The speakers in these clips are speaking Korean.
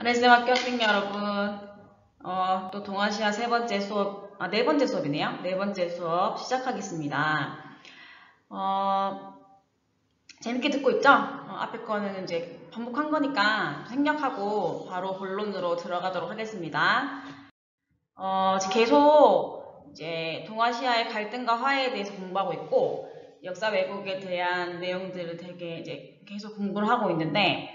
아레스대학교 학생 여러분, 또 동아시아 네 번째 수업이네요. 네 번째 수업 시작하겠습니다. 재밌게 듣고 있죠? 앞에 거는 이제 반복한 거니까 생략하고 바로 본론으로 들어가도록 하겠습니다. 지금 계속 이제 동아시아의 갈등과 화해에 대해서 공부하고 있고, 역사 왜곡에 대한 내용들을 되게 이제 계속 공부를 하고 있는데,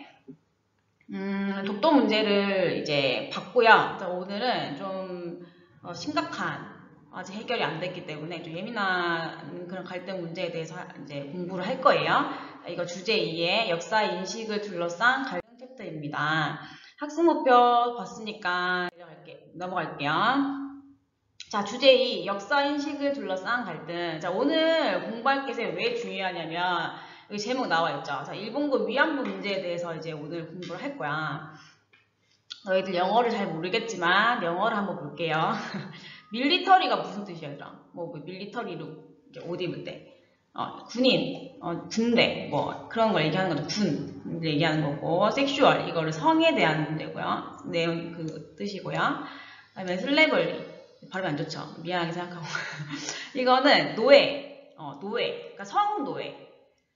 독도 문제를 이제 봤고요. 오늘은 좀 심각한, 아직 해결이 안 됐기 때문에 좀 예민한 그런 갈등 문제에 대해서 이제 공부를 할 거예요. 이거 주제 2의 역사 인식을 둘러싼 갈등 챕터입니다. 학습 목표 봤으니까 넘어갈게요. 자, 주제 2, 역사 인식을 둘러싼 갈등. 자, 오늘 공부할 게 왜 중요하냐면, 여기 제목 나와 있죠. 자, 일본군 위안부 문제에 대해서 이제 오늘 공부를 할 거야. 너희들 영어를 잘 모르겠지만, 영어를 한번 볼게요. 밀리터리가 무슨 뜻이야, 얘들아? 밀리터리로 옷 입을 때. 군인, 군대, 그런 걸 얘기하는 거죠. 군, 얘기하는 거고, 섹슈얼, 이거를 성에 대한 문제고요. 내용, 그 뜻이고요. 그 다음에 슬래벌리. 발음이 안 좋죠. 미안하게 생각하고. 이거는 노예, 그러니까 성노예.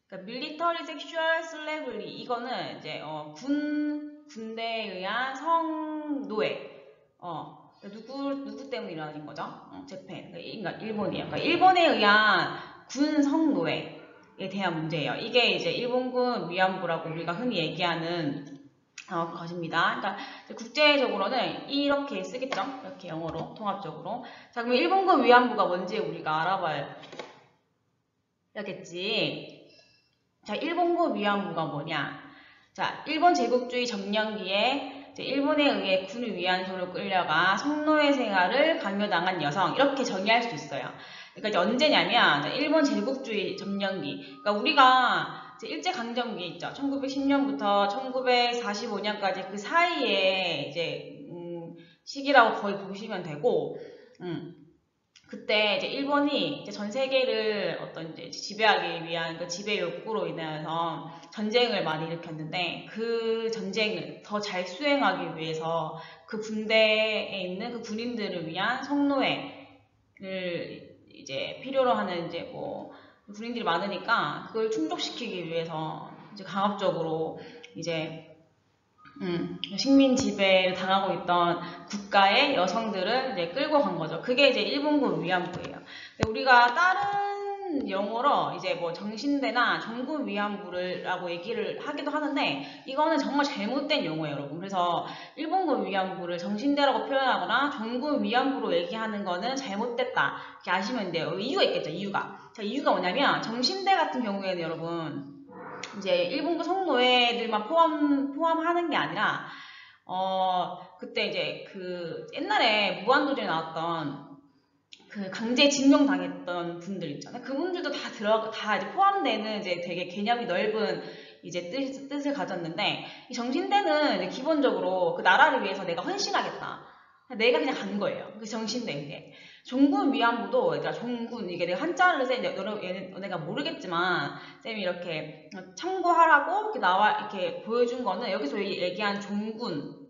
그러니까 밀리터리 섹슈얼 슬래블리 이거는 이제 군대에 의한 성노예. 누구 때문에 일어나는 거죠? 재팬. 그러니까 일본이에요. 그러니까 일본에 의한 군 성노예에 대한 문제예요. 이게 이제 일본군 위안부라고 우리가 흔히 얘기하는 것입니다. 그러니까 국제적으로는 이렇게 쓰겠죠? 이렇게 영어로 통합적으로. 자, 그럼 일본군 위안부가 뭔지 우리가 알아봐야겠지. 자, 일본군 위안부가 뭐냐? 자, 일본 제국주의 점령기에 일본에 의해 군을 위안소로 끌려가 성노예 생활을 강요당한 여성 이렇게 정의할 수 있어요. 그러니까 이제 언제냐면 일본 제국주의 점령기. 그러니까 우리가 일제강점기 있죠. 1910년부터 1945년까지 그 사이에 이제 시기라고 거의 보시면 되고, 그때 이제 일본이 이제 전 세계를 어떤 이제 지배하기 위한 그 지배 욕구로 인해서 전쟁을 많이 일으켰는데 그 전쟁을 더 잘 수행하기 위해서 그 군대에 있는 그 군인들을 위한 성노예를 이제 필요로 하는 이제 군인들이 많으니까 그걸 충족시키기 위해서 이제 강압적으로 이제 식민 지배를 당하고 있던 국가의 여성들을 이제 끌고 간 거죠. 그게 이제 일본군 위안부예요. 우리가 다른 용어로 이제 정신대나 정군 위안부라고 얘기를 하기도 하는데 이거는 정말 잘못된 용어예요, 여러분. 그래서 일본군 위안부를 정신대라고 표현하거나 정군 위안부로 얘기하는 거는 잘못됐다. 이렇게 아시면 돼요. 이유가 있겠죠, 이유가. 자, 이유가 뭐냐면 정신대 같은 경우에는 여러분 이제 일본군 성노예들만 포함하는 게 아니라, 그때 이제 옛날에 무한도전에 나왔던 그 강제징용 당했던 분들 있잖아요. 그분들도 다 이제 포함되는 이제 되게 개념이 넓은 이제 뜻을 가졌는데, 이 정신대는 이제 기본적으로 그 나라를 위해서 내가 헌신하겠다. 내가 그냥 간 거예요. 그 정신대인데. 종군 위안부도 얘들아 종군 이게 내가 한자를 얘네가 모르겠지만 쌤이 이렇게 참고하라고 이렇게 나와 이렇게 보여준 거는 여기서 얘기한 종군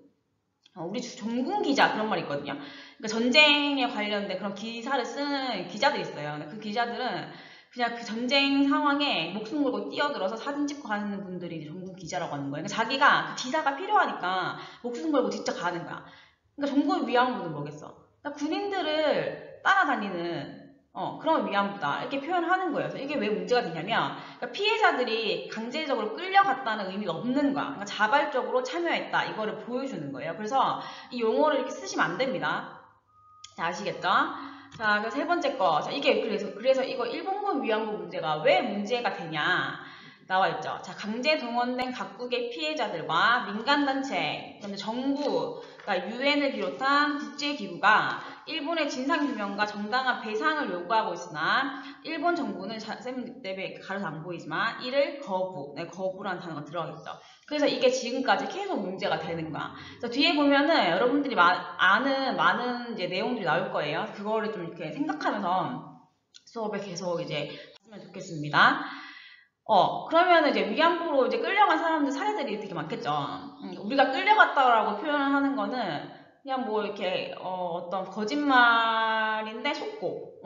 우리 종군 기자 그런 말이 있거든요. 그러니까 전쟁에 관련된 그런 기사를 쓰는 기자들이 있어요. 그 기자들은 그냥 그 전쟁 상황에 목숨 걸고 뛰어들어서 사진 찍고 가는 분들이 종군 기자라고 하는 거예요. 그러니까 자기가 그 기사가 필요하니까 목숨 걸고 직접 가는 거야. 그러니까 종군 위안부는 뭐겠어? 그러니까 군인들을 따라다니는 그런 위안부다 이렇게 표현하는 거예요. 그래서 이게 왜 문제가 되냐면 그러니까 피해자들이 강제적으로 끌려갔다는 의미가 없는 거야. 그러니까 자발적으로 참여했다 이거를 보여주는 거예요. 그래서 이 용어를 이렇게 쓰시면 안 됩니다. 자, 아시겠죠? 자, 그 세 번째 거. 자, 이게 그래서 이거 일본군 위안부 문제가 왜 문제가 되냐 나와 있죠. 자, 강제 동원된 각국의 피해자들과 민간단체, 그다음에 정부, 그러니까 유엔을 비롯한 국제기구가 일본의 진상규명과 정당한 배상을 요구하고 있으나 일본 정부는 쌤 때문에 가려서 안 보이지만 이를 거부라는 단어가 들어가겠죠. 그래서 이게 지금까지 계속 문제가 되는 거야. 그래서 뒤에 보면은 여러분들이 아는 많은 이제 내용들이 나올 거예요. 그거를 좀 이렇게 생각하면서 수업에 계속 이제 했으면 좋겠습니다. 그러면 이제 위안부로 이제 끌려간 사람들 사례들이 되게 많겠죠. 우리가 끌려갔다라고 표현하는 거는 그냥 뭐 이렇게 어떤 거짓말인데 속고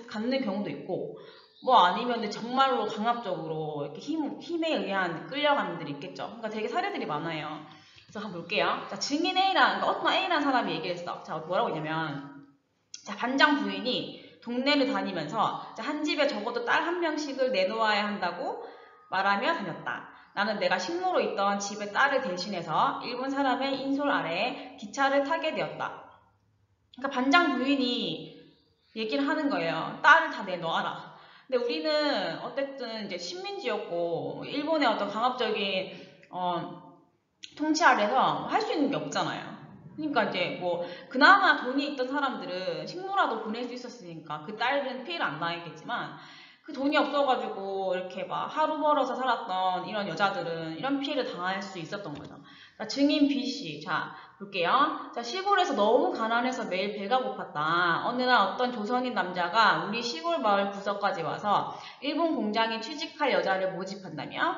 갖는 경우도 있고, 뭐 아니면 정말로 강압적으로 이렇게 힘에 의한 끌려가는 들이 있겠죠. 그러니까 되게 사례들이 많아요. 그래서 한번 볼게요. 자, 증인 A랑, 그러니까 어떤 A라는 사람이 얘기를 했어. 자, 뭐라고 했냐면, 자, 반장 부인이 동네를 다니면서 한 집에 적어도 딸 한 명씩을 내놓아야 한다고 말하며 다녔다. 나는 내가 식모로 있던 집의 딸을 대신해서 일본 사람의 인솔 아래에 기차를 타게 되었다. 그러니까 반장 부인이 얘기를 하는 거예요. 딸을 다 내놓아라. 근데 우리는 어쨌든 이제 식민지였고 일본의 어떤 강압적인 통치 아래서 할 수 있는 게 없잖아요. 그러니까 이제 뭐 그나마 돈이 있던 사람들은 식모라도 보낼 수 있었으니까 그 딸은 피해를 안 당했겠지만, 그 돈이 없어가지고 이렇게 막 하루 벌어서 살았던 이런 여자들은 이런 피해를 당할 수 있었던 거죠. 자, 증인 B씨, 자 볼게요. 자, 시골에서 너무 가난해서 매일 배가 고팠다. 어느 날 어떤 조선인 남자가 우리 시골 마을 구석까지 와서 일본 공장에 취직할 여자를 모집한다며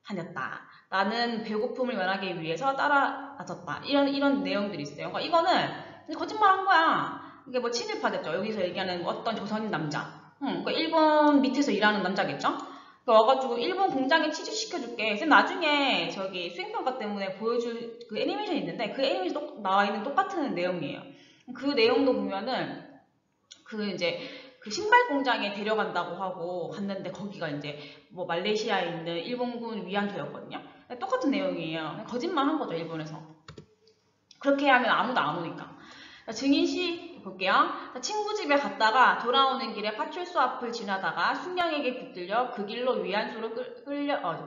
다녔다. 나는 배고픔을 면하기 위해서 따라 나섰다. 이런 내용들이 있어요. 그러니까 이거는 거짓말한 거야. 이게 뭐 친일파겠죠. 여기서 얘기하는 어떤 조선인 남자. 그러니까 일본 밑에서 일하는 남자겠죠. 그러니까 와가지고 일본 공장에 취직시켜줄게. 그래서 나중에 저기 수행평가 때문에 보여줄 그 애니메이션이 있는데 그 애니메이션 나와 있는 똑같은 내용이에요. 그 내용도 보면은 그 신발 공장에 데려간다고 하고 갔는데 거기가 이제 뭐 말레이시아에 있는 일본군 위안소였거든요. 똑같은 내용이에요. 거짓말 한 거죠, 일본에서. 그렇게 하면 아무도 안 오니까. 증인씨 볼게요. 친구 집에 갔다가 돌아오는 길에 파출소 앞을 지나다가 순경에게 붙들려 그 길로 위안소로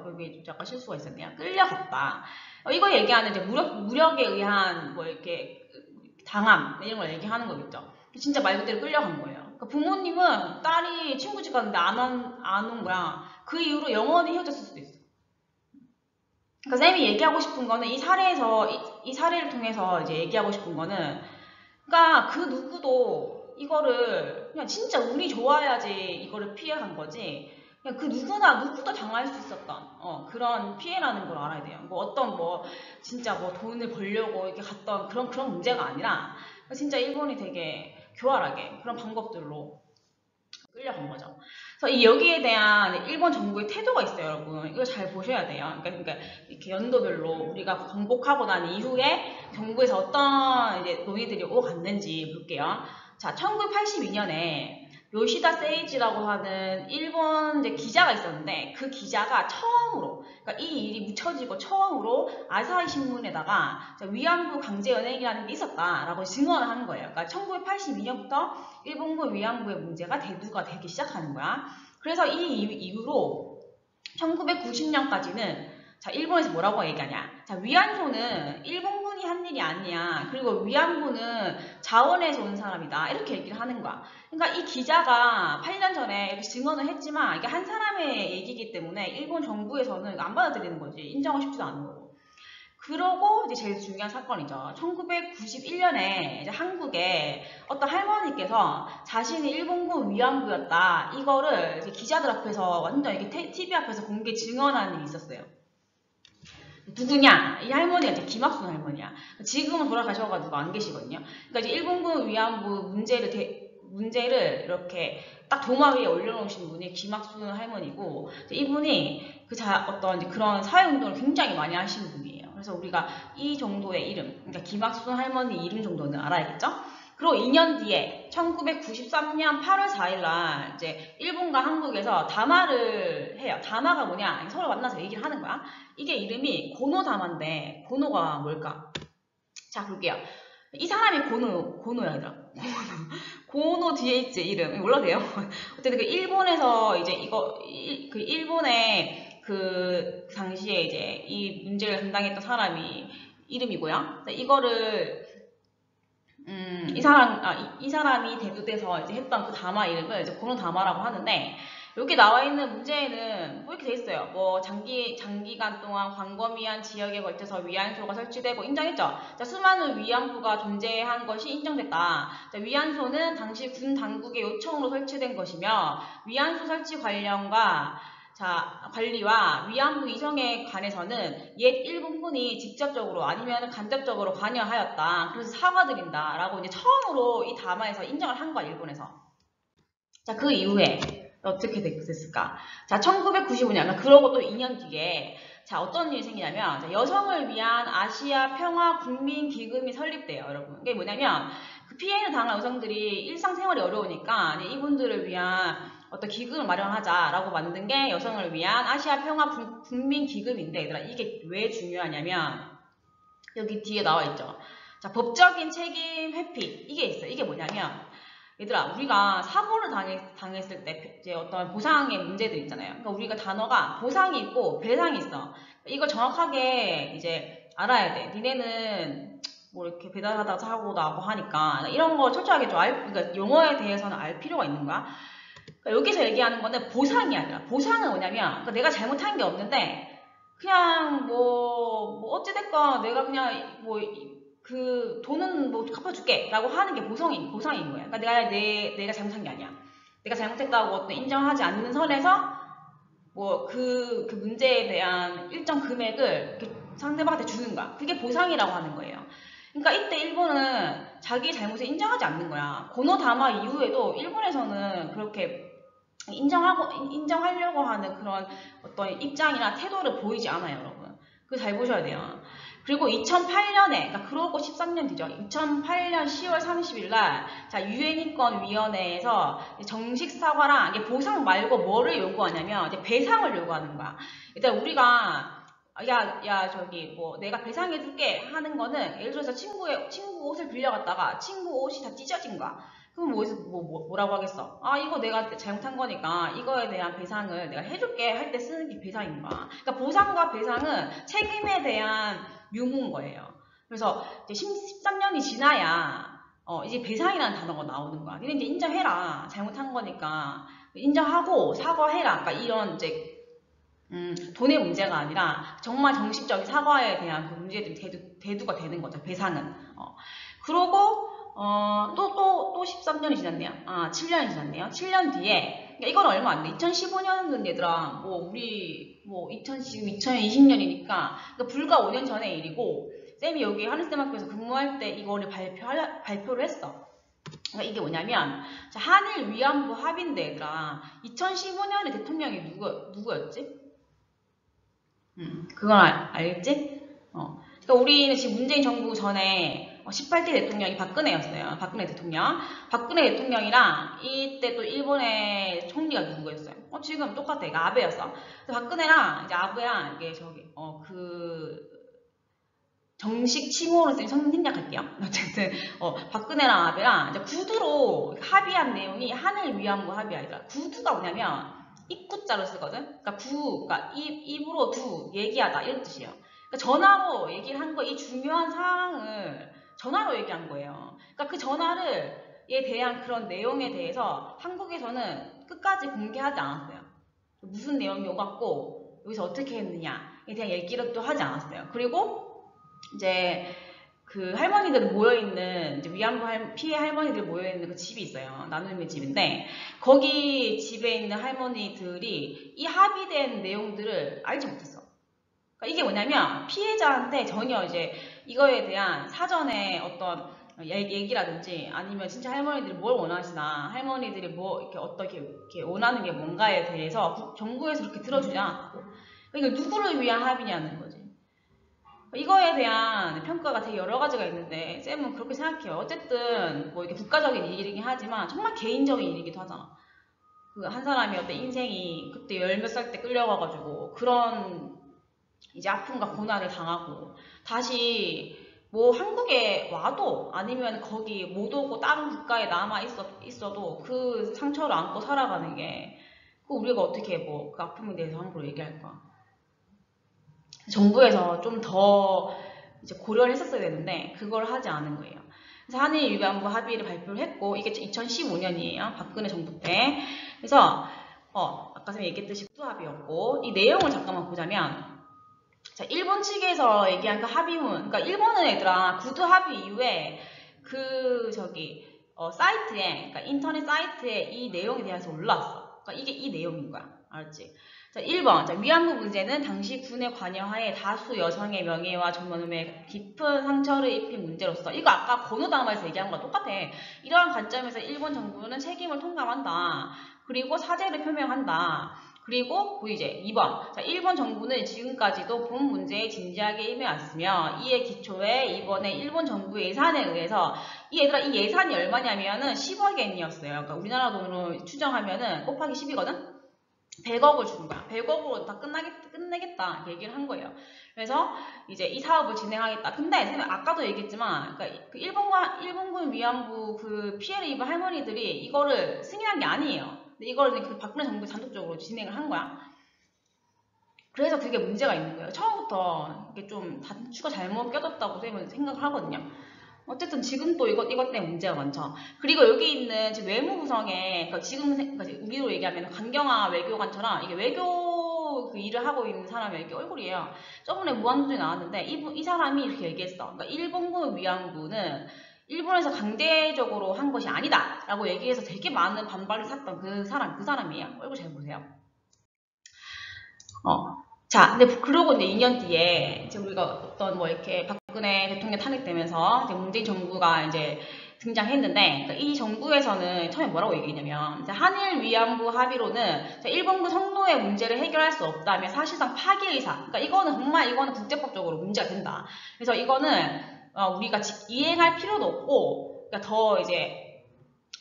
여기 잠깐 실수가 있었네요. 끌려갔다. 이거 얘기하는 이제 무력에 의한 뭐 이렇게 당함 이런 걸 얘기하는 거겠죠. 진짜 말 그대로 끌려간 거예요. 그러니까 부모님은 딸이 친구 집 갔는데 안 온 거야. 그 이후로 영원히 헤어졌을 수도 있어. 그러니까 쌤이 얘기하고 싶은 거는 이 사례를 통해서 이제 얘기하고 싶은 거는, 그러니까 그 누구도 이거를 그냥 진짜 운이 좋아야지 이거를 피해간 거지. 그냥 그 누구도 당할 수 있었던 그런 피해라는 걸 알아야 돼요. 뭐 어떤 진짜 돈을 벌려고 이렇게 갔던 그런 문제가 아니라 진짜 일본이 되게 교활하게 그런 방법들로 끌려간 거죠. 그래서 여기에 대한 일본 정부의 태도가 있어요, 여러분. 이걸 잘 보셔야 돼요. 그러니까 이렇게 연도별로 우리가 정복하고 난 이후에 정부에서 어떤 이제 논의들이 오갔는지 볼게요. 자, 1982년에 요시다 세이지라고 하는 일본 이제 기자가 있었는데 그 기자가 처음으로, 그러니까 이 일이 묻혀지고 처음으로 아사히 신문에다가 위안부 강제 연행이라는 게 있었다라고 증언을 하는 거예요. 그러니까 1982년부터 일본군 위안부의 문제가 대두가 되기 시작하는 거야. 그래서 이 이후로 1990년까지는 자, 일본에서 뭐라고 얘기하냐. 자, 위안소는 일본군이 한 일이 아니야. 그리고 위안부는 자원에서 온 사람이다. 이렇게 얘기를 하는 거야. 그러니까 이 기자가 8년 전에 이렇게 증언을 했지만 이게 한 사람의 얘기이기 때문에 일본 정부에서는 안 받아들이는 거지. 인정을 싶지도 않은 거고. 그러고 이제 제일 중요한 사건이죠. 1991년에 이제 한국에 어떤 할머니께서 자신이 일본군 위안부였다. 이거를 이제 기자들 앞에서 완전 이렇게 TV 앞에서 공개 증언하는 일이 있었어요. 누구냐? 이 할머니가 이제 김학순 할머니야. 지금은 돌아가셔가지고 안 계시거든요. 그러니까 이제 일본군 위안부 문제를 이렇게 딱 도마 위에 올려놓으신 분이 김학순 할머니고, 이분이 어떤 이제 그런 사회운동을 굉장히 많이 하시는 분이에요. 그래서 우리가 이 정도의 이름, 그러니까 김학순 할머니 이름 정도는 알아야겠죠? 그리고 2년 뒤에 1993년 8월 4일 날 이제 일본과 한국에서 담화를 해요. 담화가 뭐냐? 서로 만나서 얘기를 하는 거야. 이게 이름이 고노담화인데 고노가 뭘까? 자, 볼게요. 이 사람이 고노야, 얘들아. 고노 뒤에 있지, 이름. 몰라도돼요. 어쨌든 그 일본에서 이제 그 일본의 그 당시에 이제 이 문제를 담당했던 사람이 이름이고요. 이거를 이 사람이 대두돼서 이제 했던 그 담화 이름을 이제 고노 담화라고 하는데, 여기 나와 있는 문제에는 뭐 이렇게 돼 있어요. 뭐 장기간 동안 광범위한 지역에 걸쳐서 위안소가 설치되고 인정했죠. 자, 수많은 위안부가 존재한 것이 인정됐다. 자, 위안소는 당시 군 당국의 요청으로 설치된 것이며 위안소 설치 관련과 자, 관리와 위안부 이전에 관해서는 옛 일본군이 직접적으로 아니면 간접적으로 관여하였다. 그래서 사과드린다. 라고 이제 처음으로 이 담화에서 인정을 한 거야, 일본에서. 자, 그 이후에 어떻게 됐을까? 자, 1995년, 그러고 또 2년 뒤에 자, 어떤 일이 생기냐면 자, 여성을 위한 아시아 평화 국민 기금이 설립돼요, 여러분. 이게 뭐냐면 그 피해를 당한 여성들이 일상생활이 어려우니까 이분들을 위한 어떤 기금을 마련하자라고 만든 게 여성을 위한 아시아 평화 국민 기금인데, 얘들아, 이게 왜 중요하냐면 여기 뒤에 나와 있죠. 자, 법적인 책임 회피, 이게 있어요. 이게 뭐냐면 얘들아, 우리가 사고를 당했을 때 이제 어떤 보상의 문제들 있잖아요. 그러니까 우리가 단어가 보상이 있고 배상이 있어. 이걸 정확하게 이제 알아야 돼. 니네는 뭐 이렇게 배달하다가 사고 나고 하니까 이런 거 철저하게 좀 그러니까 용어에 대해서는 알 필요가 있는 거야. 그러니까 여기서 얘기하는 거는 보상이 아니라, 보상은 뭐냐면 그러니까 내가 잘못한 게 없는데 그냥 뭐 어찌됐건 내가 그냥 뭐 그 돈은 뭐 갚아줄게 라고 하는 게 보상인 거예요. 그러니까 내가 잘못한 게 아니야. 내가 잘못했다고 어떤 인정하지 않는 선에서 뭐 그 문제에 대한 일정 금액을 상대방한테 주는 거야. 그게 보상이라고 하는 거예요. 그러니까 이때 일본은 자기 잘못을 인정하지 않는 거야. 고노다마 이후에도 일본에서는 그렇게 인정하려고 하는 그런 어떤 입장이나 태도를 보이지 않아요, 여러분. 그거 잘 보셔야 돼요. 그리고 2008년에, 그러니까 그러고 13년 뒤죠. 2008년 10월 30일 날, 자, 유엔인권위원회에서 정식 사과랑, 이게 보상 말고 뭐를 요구하냐면, 이제 배상을 요구하는 거야. 일단 우리가, 저기, 뭐, 내가 배상해줄게 하는 거는, 예를 들어서 친구 옷을 빌려갔다가, 친구 옷이 다 찢어진 거야. 그럼 뭐라고 하겠어? 아, 이거 내가 잘못한 거니까 이거에 대한 배상을 내가 해줄게 할 때 쓰는 게 배상인 거야. 그러니까 보상과 배상은 책임에 대한 유무인 거예요. 그래서 이제 13년이 지나야 이제 배상이라는 단어가 나오는 거야. 니네 이제 인정해라. 잘못한 거니까 인정하고 사과해라. 그러니까 이런 이제 돈의 문제가 아니라 정말 정식적인 사과에 대한 그 문제들이 대두가 되는 거죠. 배상은. 그러고 또 13년이 지났네요. 7년이 지났네요. 7년 뒤에, 그러니까 이건 얼마 안 돼. 2015년은 얘들아, 우리, 지금 2020년이니까, 그러니까 불과 5년 전의 일이고, 쌤이 여기 하늘쌤학교에서 근무할 때 이거를 발표를 했어. 그러니까 이게 뭐냐면, 자, 한일 위안부 합의인데, 얘들아, 2015년에 대통령이 누구였지? 그건 알겠지? 그러니까 우리는 지금 문재인 정부 전에 18대 대통령이 박근혜였어요. 박근혜 대통령. 박근혜 대통령이랑 이때 또 일본의 총리가 누구였어요? 지금 똑같아. 이거 아베였어. 박근혜랑 이제 아베랑 이게 정식 칭호로 생략할게요. 어쨌든 박근혜랑 아베랑 이제 구두로 합의한 내용이 한일 위안부 합의 아니라, 구두가 뭐냐면 입구자로 쓰거든. 그러니까 입으로 얘기하다 이런 뜻이에요. 그러니까 전화로 얘기를 한 거, 이 중요한 사항을 전화로 얘기한 거예요. 그러니까 그 전화에 대한 그런 내용에 대해서 한국에서는 끝까지 공개하지 않았어요. 무슨 내용이 오갔고 여기서 어떻게 했느냐에 대한 얘기를 또 하지 않았어요. 그리고 이제 그 할머니들 모여있는, 이제 위안부 피해 할머니들 모여있는 그 집이 있어요. 나눔의 집인데, 거기 집에 있는 할머니들이 이 합의된 내용들을 알지 못했어. 그러니까 이게 뭐냐면, 피해자한테 전혀 이제 이거에 대한 사전에 어떤 얘기라든지, 아니면 진짜 할머니들이 뭘 원하시나, 할머니들이 뭐 이렇게 어떻게 원하는 게 뭔가에 대해서 정부에서 그렇게 들어주지 않았고, 그러니까 누구를 위한 합의냐는 거지. 이거에 대한 평가가 되게 여러 가지가 있는데, 쌤은 그렇게 생각해요. 어쨌든 뭐 이렇게 국가적인 일이긴 하지만 정말 개인적인 일이기도 하잖아. 그 한 사람이 어떤 인생이 그때 10몇 살 때 끌려가가지고 그런 이제 아픔과 고난을 당하고 다시 뭐 한국에 와도, 아니면 거기 못 오고 다른 국가에 남아 있어도 그 상처를 안고 살아가는 게, 우리가 어떻게 그 아픔에 대해서 함부로 얘기할까? 정부에서 좀 더 이제 고려를 했었어야 되는데 그걸 하지 않은 거예요. 그래서 한일 위안부 합의를 발표를 했고, 이게 2015년이에요. 박근혜 정부 때. 그래서 아까 쌤이 얘기했듯이 구두 합의였고, 이 내용을 잠깐만 보자면, 자, 일본 측에서 얘기한 그 합의문, 그러니까 일본은 얘들아 구두 합의 이후에 사이트에, 그러니까 인터넷 사이트에 이 내용에 대해서 올라왔어. 그러니까 이게 이 내용인 거야. 알았지? 자, 1번. 자, 위안부 문제는 당시 군의 관여하에 다수 여성의 명예와 존엄에 깊은 상처를 입힌 문제로서, 이거 아까 건우당에서 얘기한 거랑 똑같아. 이러한 관점에서 일본 정부는 책임을 통감한다. 그리고 사죄를 표명한다. 그리고 보이제 2번. 자, 일본 정부는 지금까지도 본 문제에 진지하게 임해왔으며 이에 기초에 이번에 일본 정부의 예산에 의해서 이 예산이 얼마냐면은 10억 엔이었어요. 그러니까 우리나라 돈으로 추정하면은 곱하기 10이거든? 100억을 준 거야. 100억으로 다 끝내겠다 얘기를 한 거예요. 그래서 이제 이 사업을 진행하겠다. 근데 아까도 얘기했지만, 그러니까 그 일본군 위안부 그 피해를 입은 할머니들이 이거를 승인한 게 아니에요. 근데 이거를 그 박근혜 정부가 단독적으로 진행을 한 거야. 그래서 그게 문제가 있는 거예요. 처음부터 이게 좀 단추가 잘못 껴졌다고 생각을 하거든요. 어쨌든 지금 또 이것 때문에 문제가 많죠. 그리고 여기 있는 지금 외무구성에, 그러니까 우리로 얘기하면 강경화 외교관처럼 이게 외교 그 일을 하고 있는 사람이 이렇게 얼굴이에요. 저번에 무한도전에 나왔는데 이 사람이 이렇게 얘기했어. 그러니까 일본군 위안부는 일본에서 강제적으로 한 것이 아니다 라고 얘기해서 되게 많은 반발을 샀던 그 사람이에요. 얼굴 잘 보세요. 자, 근데 그러고 이제 2년 뒤에 이제 우리가 어떤 뭐 이렇게 박근혜 대통령 탄핵되면서 이제 문재인 정부가 이제 등장했는데, 그러니까 이 정부에서는 처음에 뭐라고 얘기했냐면, 이제 한일 위안부 합의로는 일본군 성노예 문제를 해결할 수 없다면 사실상 파기 의사. 그러니까 이거는 국제법적으로 문제가 된다. 그래서 이거는 우리가 이행할 필요도 없고, 그러니까 더 이제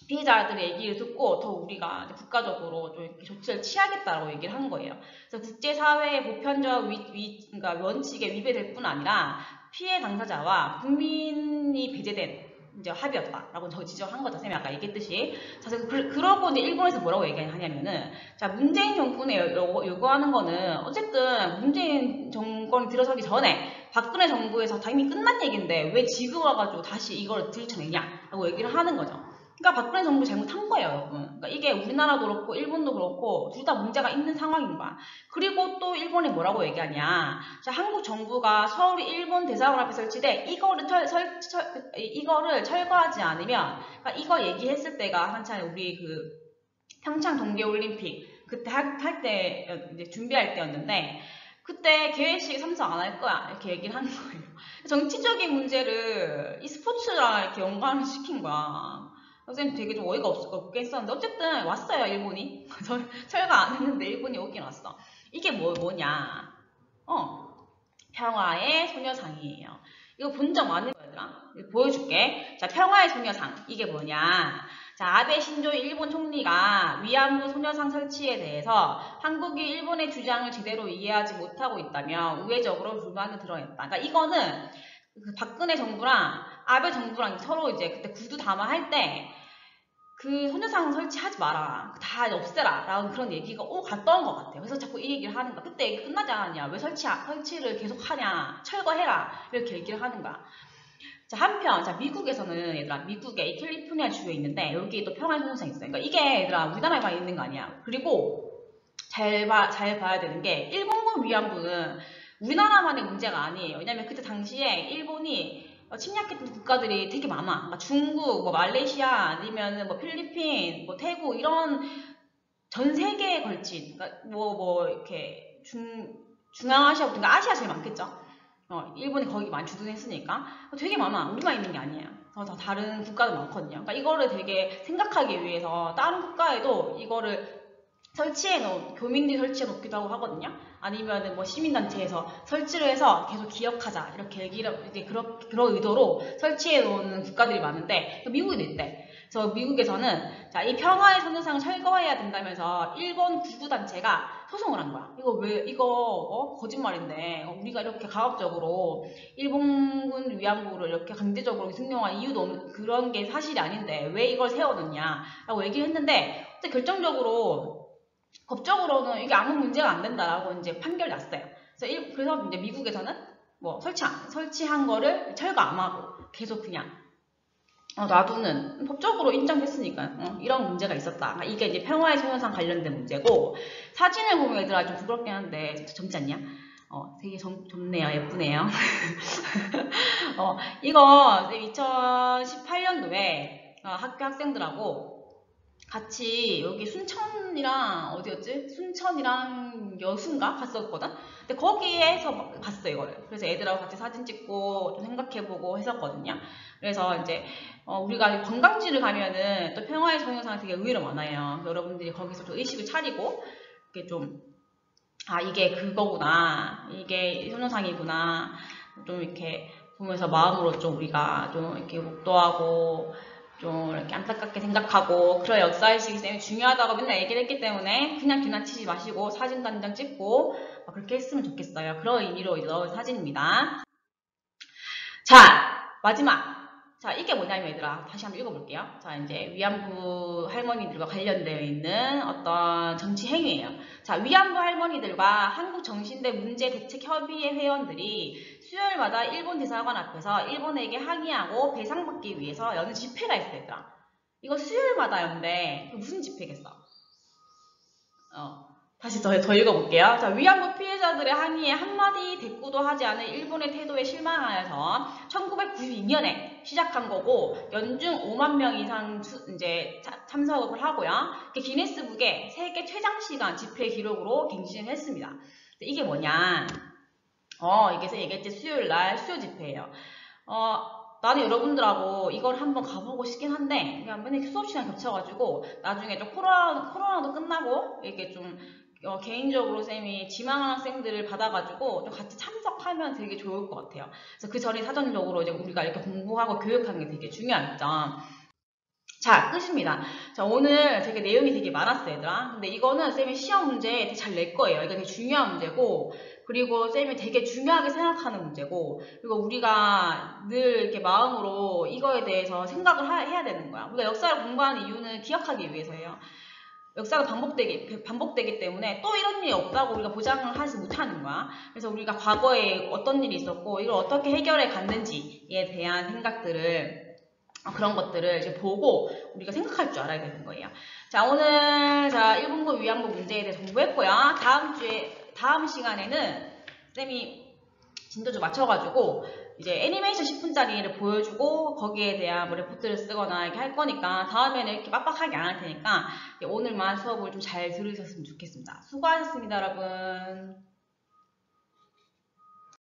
피해자들의 얘기를 듣고 더 우리가 국가적으로 좀 이렇게 조치를 취하겠다라고 얘기를 한 거예요. 그래서 국제사회의 보편적 그러니까 원칙에 위배될 뿐 아니라 피해 당사자와 국민이 배제된 이제 합의였다라고 지적한 거죠. 쌤이 아까 얘기했듯이. 자, 그러고 이제 일본에서 뭐라고 얘기하냐면은, 자, 문재인 정권에 요구하는 거는 어쨌든 문재인 정권이 들어서기 전에 박근혜 정부에서 다 이미 끝난 얘기인데 왜 지금 와가지고 다시 이걸 들춰내냐라고 얘기를 하는 거죠. 그러니까 박근혜 정부 잘못한 거예요, 여러분. 그러니까 이게 우리나라도 그렇고 일본도 그렇고 둘 다 문제가 있는 상황인 거야. 그리고 또 일본이 뭐라고 얘기하냐. 자, 한국 정부가 서울 일본 대사관 앞에 설치돼 이거를 철거하지 않으면, 그러니까 이거 얘기했을 때가 한참 우리 그 평창 동계올림픽 그때 할 때 이제 준비할 때였는데, 그때 개회식에 참석 안 할 거야 이렇게 얘기를 하는 거예요. 정치적인 문제를 이 스포츠랑 이렇게 연관을 시킨 거야. 선생님 되게 좀 어이가 없게 했었는데 어쨌든 왔어요, 일본이. 철거 안 했는데 일본이 오긴 왔어. 이게 뭐냐. 평화의 소녀상이에요. 이거 본 적 많은 거야, 얘들아. 보여줄게. 자, 평화의 소녀상. 이게 뭐냐. 자, 아베 신조 일본 총리가 위안부 소녀상 설치에 대해서 한국이 일본의 주장을 제대로 이해하지 못하고 있다며 우회적으로 불만을 드러냈다. 그러니까 이거는 그 박근혜 정부랑 아베 정부랑 서로 이제 그때 구두 담화할 때 그 소녀상 설치하지 마라, 다 없애라 라는 그런 얘기가 갔던 것 같아요. 그래서 자꾸 이 얘기를 하는 거야. 그때 얘기 끝나지 않았냐, 왜 설치를 계속 하냐, 철거해라 이렇게 얘기를 하는 거야. 자, 한편 자, 미국에서는 얘들아, 미국의 이 캘리포니아 주에 있는데 여기 또 평화의 소녀상이 있어요. 그러니까 이게 얘들아 우리나라에만 있는 거 아니야. 그리고 잘 봐야 되는 게, 일본군 위안부는 우리나라만의 문제가 아니에요. 왜냐면 그때 당시에 일본이 침략했던 국가들이 되게 많아. 그러니까 중국, 뭐 말레이시아, 아니면 뭐 필리핀, 뭐 태국, 이런 전 세계에 걸친, 그러니까 뭐 이렇게 중앙아시아, 그러니까 아시아 제일 많겠죠. 일본이 거기 많이 주둔했으니까 되게 많아. 우리만 있는 게 아니에요. 더 다른 국가도 많거든요. 그러니까 이거를 되게 생각하기 위해서 다른 국가에도 이거를 교민들이 설치해 놓기도 하고 하거든요. 아니면은 뭐 시민단체에서 설치를 해서 계속 기억하자, 이렇게 얘기를, 이제 그런 의도로 설치해 놓은 국가들이 많은데, 미국에도 있대. 그래서 미국에서는, 자, 이 평화의 소녀상을 철거해야 된다면서 일본 구구단체가 소송을 한 거야. 이거 거짓말인데, 우리가 이렇게 가급적으로 일본군 위안부를 이렇게 강제적으로 승용한 이유도 없는, 그런 게 사실이 아닌데 왜 이걸 세워놓냐 라고 얘기를 했는데, 결정적으로 법적으로는 이게 아무 문제가 안 된다라고 이제 판결이 났어요. 그래서 이제 미국에서는 뭐 설치한 거를 철거 안 하고 계속 그냥 놔두는, 법적으로 인정했으니까 이런 문제가 있었다. 이게 이제 평화의 소녀상 관련된 문제고, 사진을 보면 얘들아 좀 부끄럽긴 한데 진짜 젊지 않냐? 되게 젊네요. 예쁘네요. 이거 2018년도에 학교 학생들하고 같이 여기 순천이랑 어디였지? 순천이랑 여수인가 갔었거든? 근데 거기에서 봤어 이거를. 그래서 애들하고 같이 사진 찍고 좀 생각해보고 했었거든요. 그래서 이제 우리가 관광지를 가면은 또 평화의 동영상이 되게 의외로 많아요. 여러분들이 거기서 좀 의식을 차리고 이렇게 좀 이게 그거구나, 이게 동영상이구나 좀 이렇게 보면서 마음으로 좀 우리가 좀 이렇게 목도하고 좀 이렇게 안타깝게 생각하고 그런 역사의식이 쌤이 중요하다고 맨날 얘기를 했기 때문에 그냥 지나치지 마시고 사진도 한 장 찍고 그렇게 했으면 좋겠어요. 그런 의미로 넣은 사진입니다. 자, 마지막. 자, 이게 뭐냐면 얘들아, 다시 한번 읽어볼게요. 자, 이제 위안부 할머니들과 관련되어 있는 어떤 정치 행위예요. 자, 위안부 할머니들과 한국정신대 문제대책협의회 회원들이 수요일마다 일본 대사관 앞에서 일본에게 항의하고 배상받기 위해서 여는 집회가 있어요, 얘들아. 이거 수요일마다였는데 무슨 집회겠어? 다시 더 읽어볼게요. 자, 위안부 피해자들의 항의에 한마디 대꾸도 하지 않은 일본의 태도에 실망하여서 1992년에 시작한 거고 연중 5만 명 이상 이제 참석을 하고요. 기네스북에 세계 최장 시간 집회 기록으로 갱신을 했습니다. 이게 뭐냐? 이게 얘기했지 수요일 날 수요 집회예요. 나는 여러분들하고 이걸 한번 가보고 싶긴 한데 그냥 맨날 수업 시간 겹쳐가지고 나중에 좀 코로나도 끝나고 이렇게 좀 개인적으로 쌤이 지망한 학생들을 받아가지고 좀 같이 참석하면 되게 좋을 것 같아요. 그래서 그 전에 사전적으로 이제 우리가 이렇게 공부하고 교육하는 게 되게 중요하겠죠. 자, 끝입니다. 자, 오늘 되게 내용이 되게 많았어요, 얘들아. 근데 이거는 쌤이 시험 문제에 되게 잘 낼 거예요. 이거 되게 중요한 문제고, 그리고 쌤이 되게 중요하게 생각하는 문제고, 그리고 우리가 늘 이렇게 마음으로 이거에 대해서 생각을 해야 되는 거야. 우리가 역사를 공부하는 이유는 기억하기 위해서예요. 역사가 반복되기 때문에 또 이런 일이 없다고 우리가 보장을 하지 못하는 거야. 그래서 우리가 과거에 어떤 일이 있었고, 이걸 어떻게 해결해 갔는지에 대한 생각들을 그런 것들을 이제 보고 우리가 생각할 줄 알아야 되는 거예요. 자, 오늘 일본군 위안부 문제에 대해서 공부했고요. 다음 시간에는 쌤이 진도 좀 맞춰가지고 이제 애니메이션 10분짜리를 보여주고 거기에 대한 뭐 레포트를 쓰거나 이렇게 할 거니까 다음에는 이렇게 빡빡하게 안 할 테니까 오늘만 수업을 좀 잘 들으셨으면 좋겠습니다. 수고하셨습니다, 여러분.